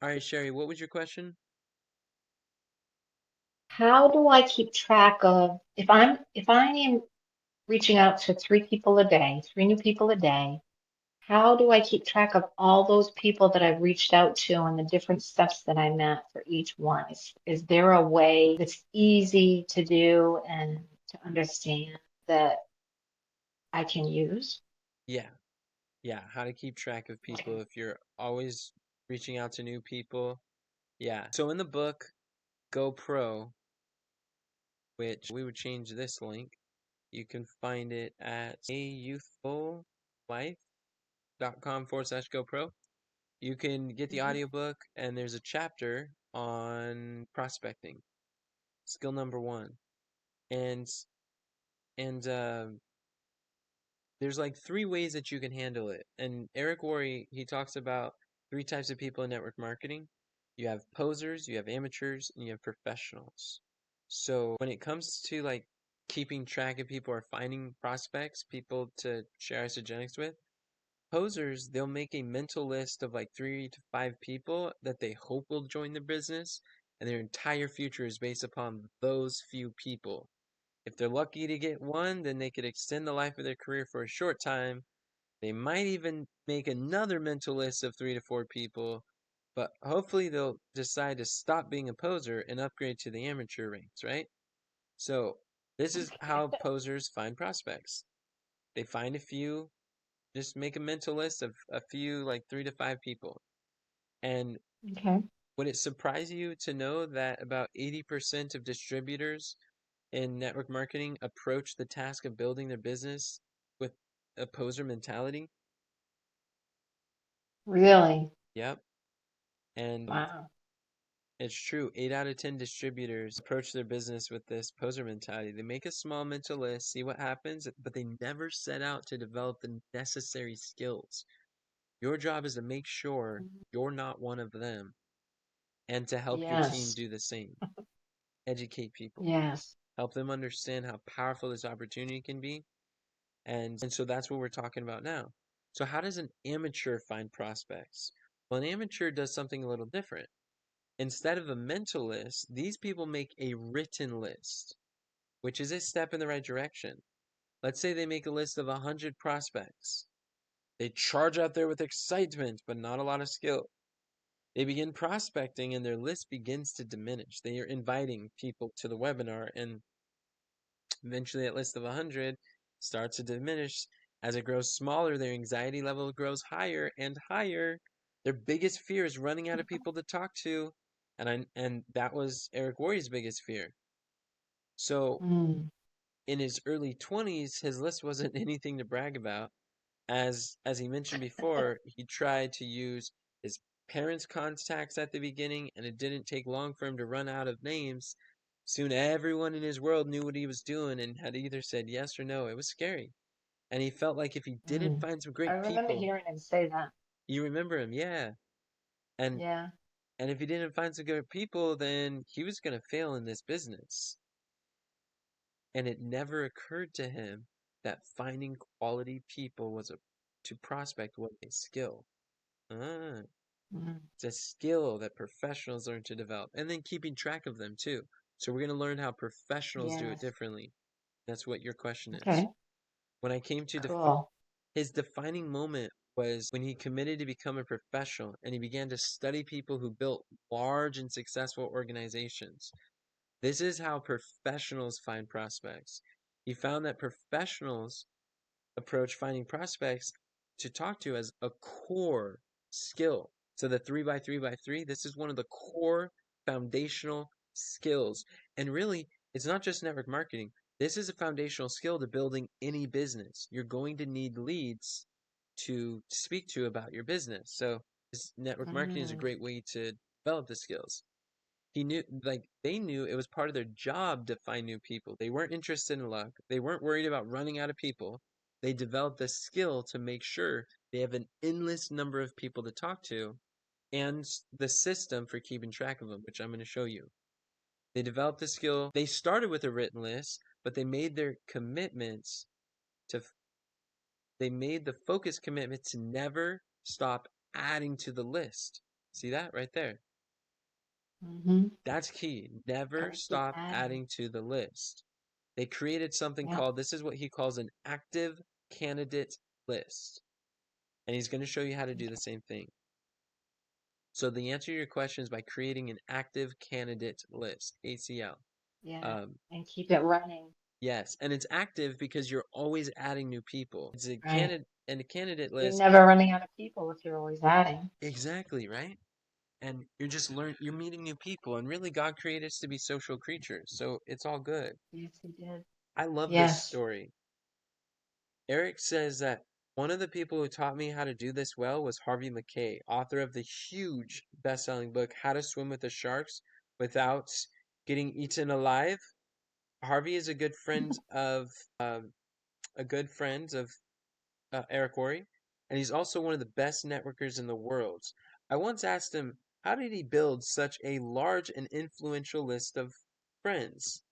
All right, Sherry, what was your question? How do I keep track of if I am reaching out to three people a day, three new people a day, how do I keep track of all those people that I've reached out to and the different steps that I'm at for each one? Is there a way that's easy to do and to understand that I can use? Yeah, yeah, how to keep track of people Okay. if you're always reaching out to new people. Yeah. So in the book GoPro, which we would change this link, you can find it at ayouthfullife.com/GoPro. You can get the Mhm. audiobook, and there's a chapter on prospecting, skill number one. And and there's like three ways that you can handle it. And Eric Worre, he talks about three types of people in network marketing. You have posers, you have amateurs, and you have professionals. So when it comes to like keeping track of people or finding prospects, people to share Isagenix with, posers, they'll make a mental list of like 3 to 5 people that they hope will join the business, and their entire future is based upon those few people. If they're lucky to get one, then they could extend the life of their career for a short time. They might even make another mental list of 3 to 4 people, but hopefully they'll decide to stop being a poser and upgrade to the amateur ranks, right? So this is how posers find prospects. They find a few, just make a mental list of a few, like 3 to 5 people. And Okay. would it surprise you to know that about 80% of distributors in network marketing approach the task of building their business with a poser mentality? Really? Yep. And Wow. it's true. 8 out of 10 distributors approach their business with this poser mentality. They make a small mental list, see what happens, but they never set out to develop the necessary skills. Your job is to make sure Mhm. you're not one of them and to help your team Yes. do the same. Educate people, Yes. help them understand how powerful this opportunity can be. And so that's what we're talking about now. So, how does an amateur find prospects? Well, an amateur does something a little different. Instead of a mental list, these people make a written list, which is a step in the right direction. Let's say they make a list of 100 prospects. They charge out there with excitement, but not a lot of skill. They begin prospecting and their list begins to diminish. They are inviting people to the webinar, and eventually that list of 100 starts to diminish. As it grows smaller, their anxiety level grows higher and higher. Their biggest fear is running out of people to talk to. And that was Eric Worre's biggest fear. So Mm. in his early 20s, his list wasn't anything to brag about. As he mentioned before, he tried to use his parents' contacts at the beginning, and it didn't take long for him to run out of names. Soon everyone in his world knew what he was doing and had either said yes or no. It was scary. And he felt like if he didn't Mm. find some I great remember people, hearing him say that. you remember him, yeah. And Yeah. and if he didn't find some good people, then he was gonna fail in this business. And it never occurred to him that finding quality people was a to prospect was a skill. Ah, Mm. it's a skill that professionals learn to develop, and then keeping track of them too. So we're going to learn how professionals do it Yes. differently. That's what your question is. Okay. When I came to Cool. his defining moment was when he committed to become a professional and he began to study people who built large and successful organizations. This is how professionals find prospects. He found that professionals approach finding prospects to talk to as a core skill. So the 3 by 3 by 3, this is one of the core foundational skills. And really, it's not just network marketing. This is a foundational skill to building any business. You're going to need leads to speak to about your business. So this network marketing is a Mm. great way to develop the skills. He knew, like, they knew it was part of their job to find new people. They weren't interested in luck. They weren't worried about running out of people. They developed a skill to make sure they have an endless number of people to talk to and the system for keeping track of them, which I'm going to show you. They developed the skill. They started with a written list, but they made their commitments to, they made the focus commitment to never stop adding to the list. See that right there? Mm-hmm. That's key. Never Gotta keep stop adding. adding to the list. They created something Yeah. called, this is what he calls an active candidate list. And he's going to show you how to do the same thing. So the answer to your question is by creating an active candidate list, ACL. Yeah. Um, And keep it running. yes, and it's active because you're always adding new people. It's a Right. candidate You're list. never running out of people if you're always adding. Exactly, right? And you're meeting new people, and really God created us to be social creatures, so it's all good. Yes, he did. I love this Yes. story. Eric says that one of the people who taught me how to do this well was Harvey Mackay, author of the huge best-selling book How to Swim with the Sharks Without Getting Eaten Alive. Harvey is um, a good friend of Eric Worre, and he's also one of the best networkers in the world. I once asked him, how did he build such a large and influential list of friends?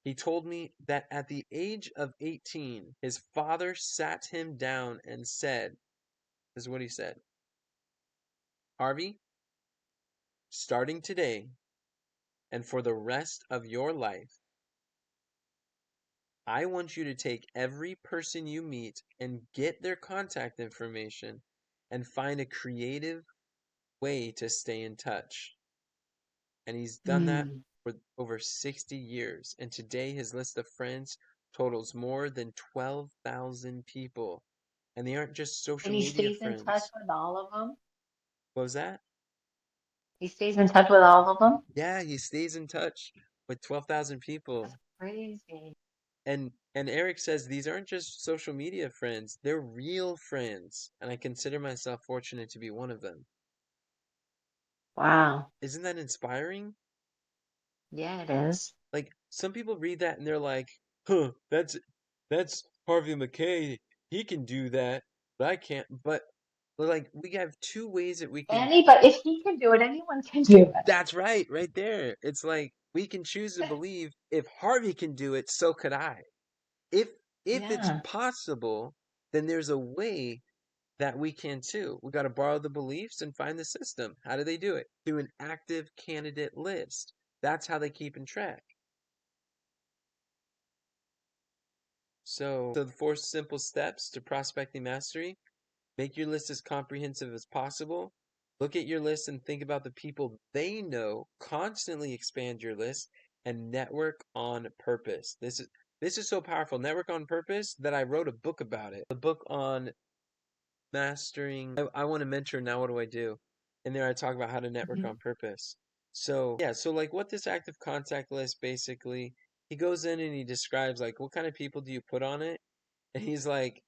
He told me that at the age of 18, his father sat him down and said, this is what he said, Harvey, starting today and for the rest of your life, I want you to take every person you meet and get their contact information and find a creative way to stay in touch. And he's done that Mm. for over 60 years. And today his list of friends totals more than 12,000 people. And they aren't just social And he media stays in touch friends. with all of them. What was that? He stays in touch with all of them. Yeah, he stays in touch with 12,000 That's people. crazy. And Eric says these aren't just social media friends, they're real friends. And I consider myself fortunate to be one of them. Wow. Isn't that inspiring? Yeah, it is. Like some people read that and they're like, "Huh, that's Harvey Mackay. He can do that, but I can't." But like we have two ways that we can. Anybody, if he can do it, anyone can do it. That's right there. It's like we can choose to believe if Harvey can do it, so could I. If if it's Yeah. possible, then there's a way that we can too. We got to borrow the beliefs and find the system. How do they do it? Through an active candidate list. That's how they keep in track. So the four simple steps to prospecting mastery: make your list as comprehensive as possible. Look at your list and think about the people they know. Constantly expand your list and network on purpose. This is so powerful. Network on purpose that I wrote a book about it. A book on mastering. I want to mentor. Now what do I do? And there I talk about how to network Hmm. on purpose. So yeah, so like what this active contact list basically, he goes in and he describes like what kind of people do you put on it, and he's like,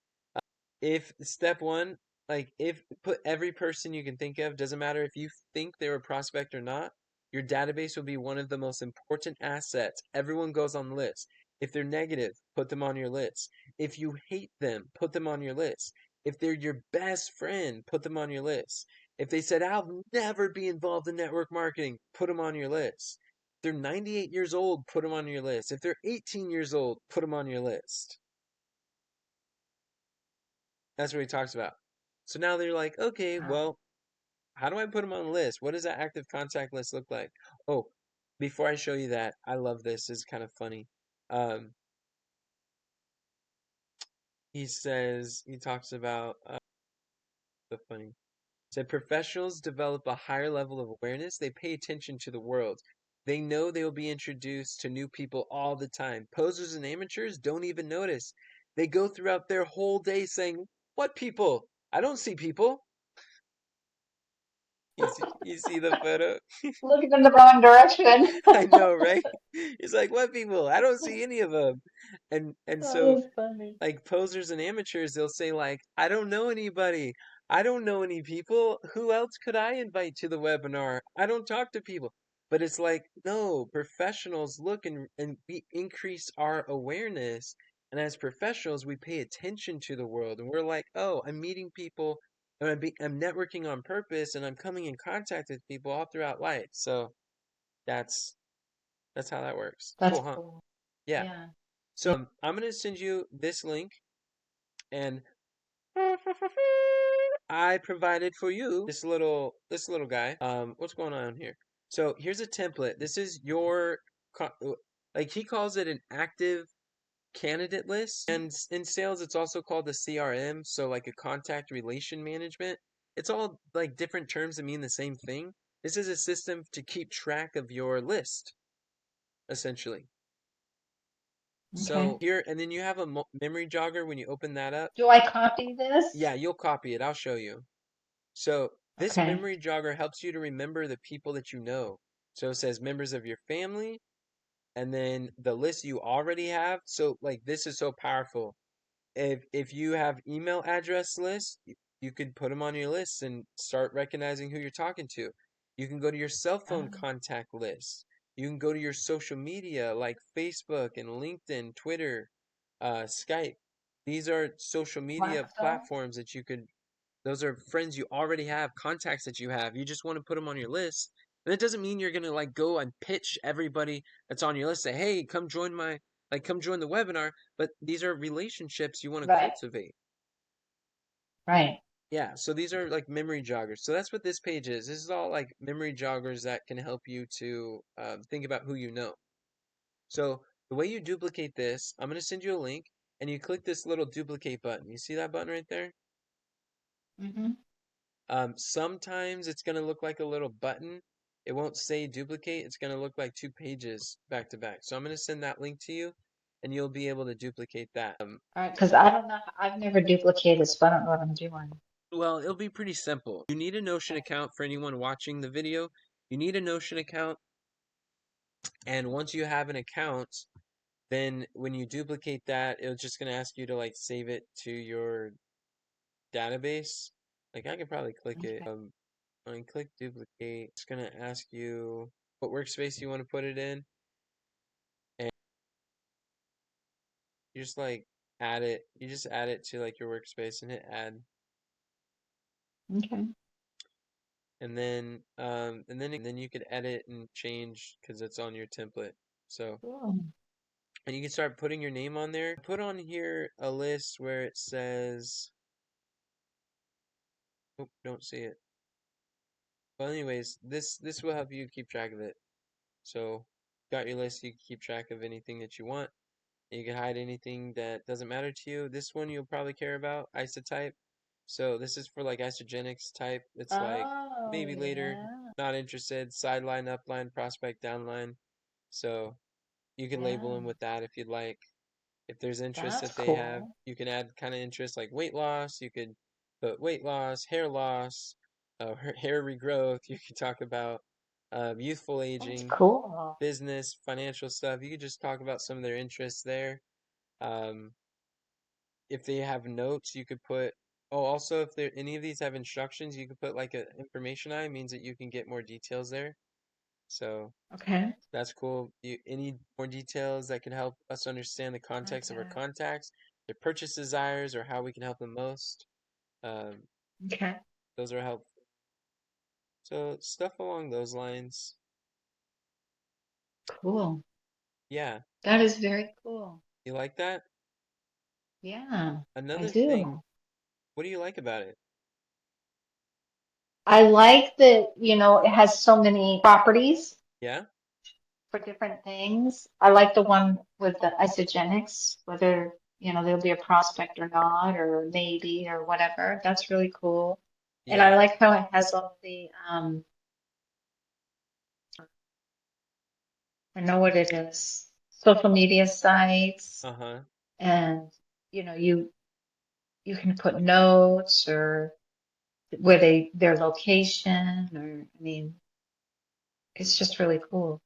if step one, like if put every person you can think of, doesn't matter if you think they're a prospect or not, your database will be one of the most important assets. Everyone goes on the list. If they're negative, put them on your list. If you hate them, put them on your list. If they're your best friend, put them on your list. If they said, I'll never be involved in network marketing, put them on your list. If they're 98 years old, put them on your list. If they're 18 years old, put them on your list. That's what he talks about. So now they're like, okay, Wow. well, how do I put them on the list? What does that active contact list look like? Oh, before I show you that, I love this. It's kind of funny. Um, he talks about the funny. Said professionals develop a higher level of awareness. They pay attention to the world. They know they will be introduced to new people all the time. Posers and amateurs don't even notice. They go throughout their whole day saying, "What people? I don't see people." You see the photo? Looking in the wrong direction. I know, right? He's like, "What people? I don't see any of them." And That so was funny. like posers and amateurs, they'll say like, "I don't know anybody. I don't know any people. Who else could I invite to the webinar? I don't talk to people." But it's like, no, professionals look and we increase our awareness. And as professionals, we pay attention to the world and we're like, "Oh, I'm meeting people and I'm networking on purpose and I'm coming in contact with people all throughout life." So that's that's how that works. That's Cool, huh? cool. Yeah. Yeah. So I'm gonna send you this link and I provided for you this little guy. What's going on here? So here's a template. This is your like he calls it an active candidate list. And in sales, it's also called a CRM, so like a contact relation management. It's all like different terms that mean the same thing. This is a system to keep track of your list, essentially. Okay. So here, and then you have a memory jogger when you open that up. Do I copy this? Yeah, you'll copy it. I'll show you. So this Okay. memory jogger helps you to remember the people that you know. So it says members of your family, and then the list you already have. So like this is so powerful. If you have email address lists, you could put them on your list and start recognizing who you're talking to. You can go to your cell phone contact list. You can go to your social media like Facebook and LinkedIn, Twitter, Skype. These are social media WhatsApp. platforms that you could, those are friends you already have, contacts that you have. You just want to put them on your list. And it doesn't mean you're gonna like go and pitch everybody that's on your list, say, hey, come join the webinar. But these are relationships you want to Right. cultivate. Right. Yeah, so these are like memory joggers. So that's what this page is. This is all like memory joggers that can help you to think about who you know. So the way you duplicate this, I'm gonna send you a link, and you click this little duplicate button. You see that button right there? Hmm. Sometimes it's going to look like a little button. It won't say duplicate. It's going to look like two pages back to back. So I'm going to send that link to you, and you'll be able to duplicate that. All right. Because I don't know. I've never duplicated, so I don't know what I'm doing. Well, it'll be pretty simple. You need a Notion Okay. account for anyone watching the video. You need a Notion account, and once you have an account, then when you duplicate that, it's just going to ask you to like save it to your database. Like I could probably click it. Okay. When I click duplicate, it's gonna ask you what workspace you want to put it in, and you just like add it. You just add it to like your workspace and hit add, Okay. and then you could edit and change because it's on your template. So Cool. and you can start putting your name on there. Put on here a list where it says, oh, don't see it. Well, anyways, this will help you keep track of it. So got your list, you can keep track of anything that you want. You can hide anything that doesn't matter to you. This one you'll probably care about, isotype. So this is for like isogenics type. It's like Oh, maybe later, yeah. not interested, sideline, upline, prospect, downline. So you can label Yeah. them with that if you'd like. If there's interest That's that they have, cool. you can add kind of interest like weight loss. You could put weight loss, hair regrowth. You could talk about youthful That's aging, cool. business, financial stuff. You could just talk about some of their interests there. Um, if they have notes, you could put. Oh, also, if there any of these have instructions, you could put like a information eye means that you can get more details there. So Okay. that's cool. Any more details that can help us understand the context of our Okay. contacts, their purchase desires, or how we can help them most. Um, Okay. those are helpful. So stuff along those lines. Cool. Yeah, That is very cool. you like that? Yeah, I Another thing, do. what do you like about it? I like that, it has so many properties Yeah, for different things. I like the one with the isogenics, whether, there'll be a prospect or not, or maybe, or whatever. That's really cool. And yeah, I like how it has all the, I know what it is, social media sites, uh-huh. and, you can put notes or where their location, or, I mean, it's just really cool.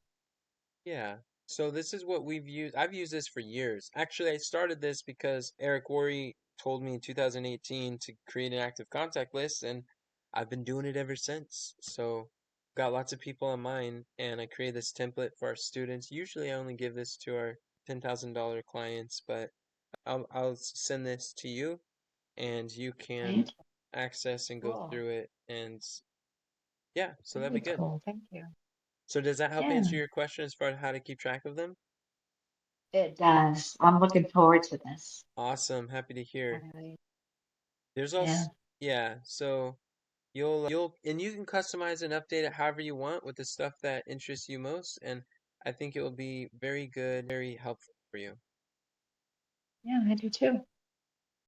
Yeah. So this is what we've used. I've used this for years. Actually, I started this because Eric Worre told me in 2018 to create an active contact list, and I've been doing it ever since. So got lots of people on mine, and I create this template for our students. Usually, I only give this to our $10,000 clients, but I'll send this to you, and you can Thank you. access and go Cool. through it. And yeah, so that'd be Very good. cool. Thank you. So does that help Yeah, answer your question as far as how to keep track of them? it does. I'm looking forward to this. Awesome. Happy to I hear. really, There's also yeah. Yeah, so and you can customize and update it however you want with the stuff that interests you most, and I think it will be very good, very helpful for you. Yeah, I do too.